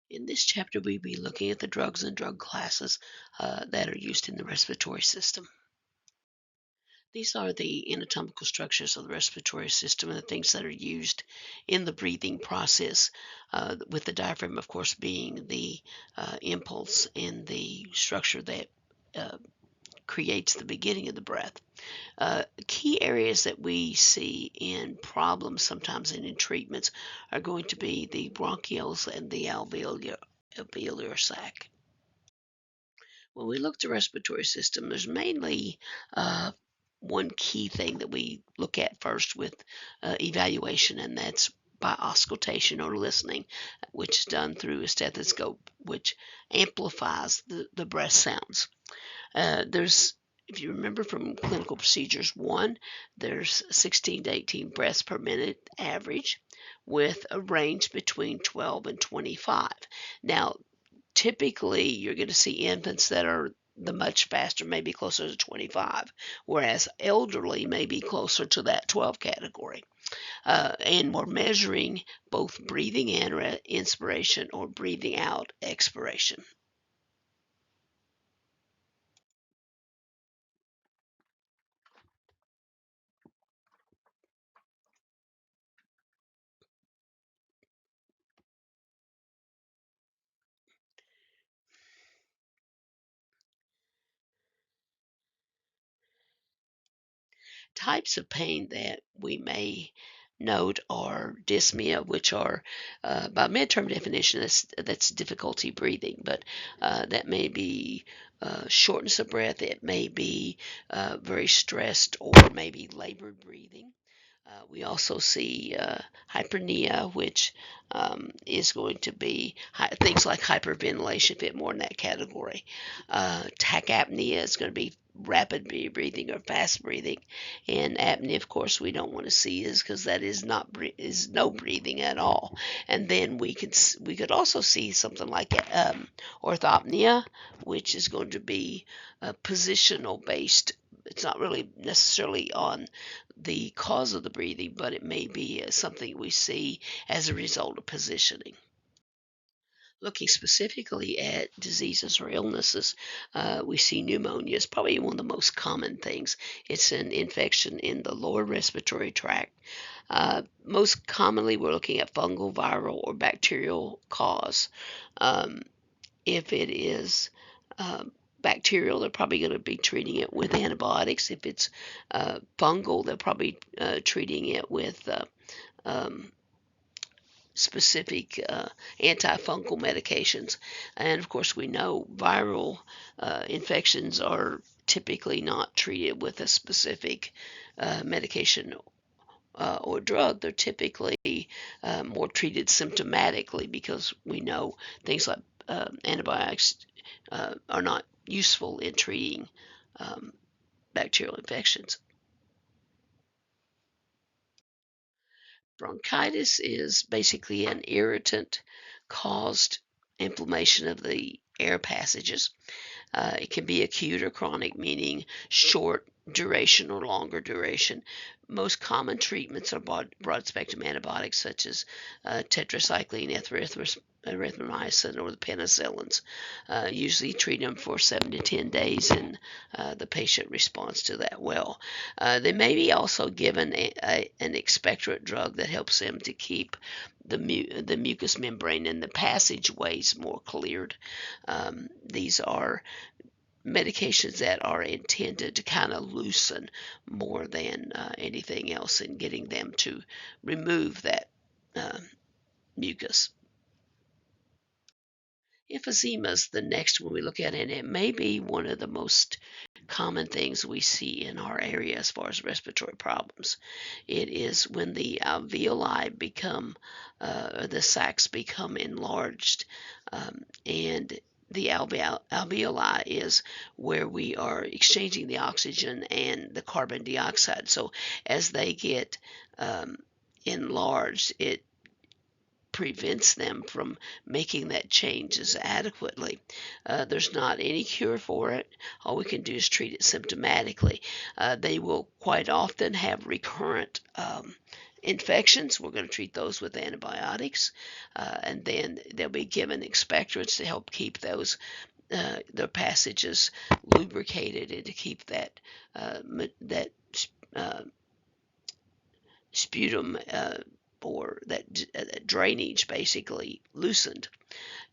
In this chapter, we'll be looking at the drugs and drug classes that are used in the respiratory system. These are the anatomical structures of the respiratory system and the things that are used in the breathing process, with the diaphragm, of course, being the impulse and the structure that uh, creates the beginning of the breath. Key areas that we see in problems sometimes and in treatments are going to be the bronchioles and the alveolar sac. When we look at the respiratory system, there's mainly one key thing that we look at first with evaluation, and that's by auscultation or listening, which is done through a stethoscope, which amplifies the breath sounds. There's, if you remember from clinical procedures one, there's 16 to 18 breaths per minute average with a range between 12 and 25. Now, typically you're going to see infants that are the much faster, maybe closer to 25, whereas elderly may be closer to that 12 category. And we're measuring both breathing in inspiration or breathing out expiration. Types of pain that we may note are dyspnea, which are, by midterm definition, that's difficulty breathing, but that may be shortness of breath, it may be very stressed, or maybe labored breathing. We also see hyperpnea, which is going to be things like hyperventilation fit more in that category. Tachypnea is going to be rapid breathing or fast breathing, and apnea, of course, we don't want to see is because that is not is no breathing at all. And then we could also see something like orthopnea, which is going to be positional based. It's not really necessarily on the cause of the breathing, but it may be something we see as a result of positioning. Looking specifically at diseases or illnesses, we see pneumonia is probably one of the most common things. It's an infection in the lower respiratory tract. Most commonly, we're looking at fungal, viral, or bacterial cause. Um, if it is bacterial, they're probably going to be treating it with antibiotics. If it's fungal, they're probably treating it with um, specific antifungal medications. And of course, we know viral infections are typically not treated with a specific medication or drug. They're typically more treated symptomatically because we know things like antibiotics are not useful in treating um, bacterial infections. Bronchitis is basically an irritant caused inflammation of the air passages. It can be acute or chronic, meaning short duration or longer duration. Most common treatments are broad spectrum antibiotics such as tetracycline, erythromycin, or the penicillins. Usually treat them for 7 to 10 days, and the patient responds to that well. They may be also given an expectorant drug that helps them to keep the mucous membrane and the passageways more cleared. These are medications that are intended to kind of loosen more than anything else in getting them to remove that uh, mucus. Emphysema is the next one we look at, and it may be one of the most common things we see in our area as far as respiratory problems. It is when the alveoli become, the sacs become enlarged, and the alveoli is where we are exchanging the oxygen and the carbon dioxide. So as they get enlarged, it prevents them from making that changes adequately. There's not any cure for it. All we can do is treat it symptomatically. They will quite often have recurrent infections, we're going to treat those with antibiotics, and then they'll be given expectorants to help keep those their passages lubricated and to keep that uh, sputum or that drainage basically loosened.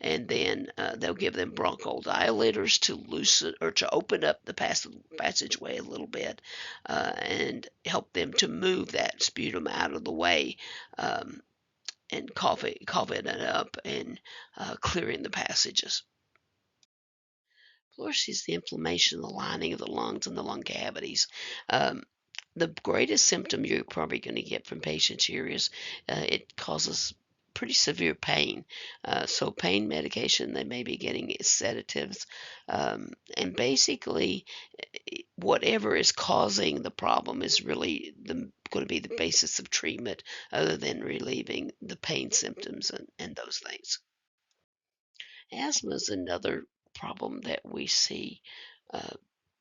And then they'll give them bronchodilators to loosen or to open up the passageway a little bit and help them to move that sputum out of the way, and cough it up and clearing the passages. Pleurisy is the inflammation of the lining of the lungs and the lung cavities. Um, the greatest symptom you're probably going to get from patients here is it causes pretty severe pain. So pain medication they may be getting is sedatives, and basically whatever is causing the problem is really going to be the basis of treatment, other than relieving the pain symptoms and those things. Asthma is another problem that we see uh,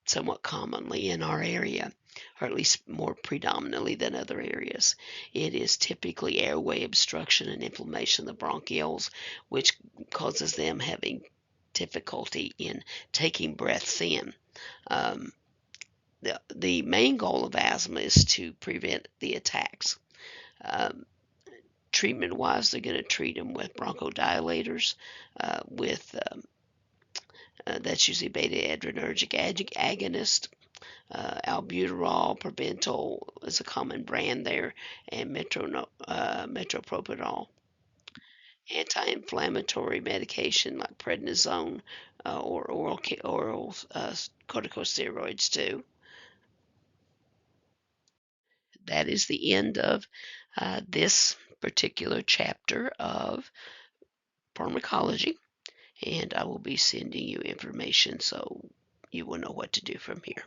somewhat commonly in our area, or at least more predominantly than other areas. It is typically airway obstruction and inflammation of the bronchioles, which causes them having difficulty in taking breaths in. Um, the main goal of asthma is to prevent the attacks. Um, Treatment wise, they're going to treat them with bronchodilators, with that's usually beta adrenergic agonist. Albuterol, Proventil is a common brand there, and metropropionol. Anti-inflammatory medication like prednisone, or oral corticosteroids too. That is the end of this particular chapter of pharmacology, and I will be sending you information so you will know what to do from here.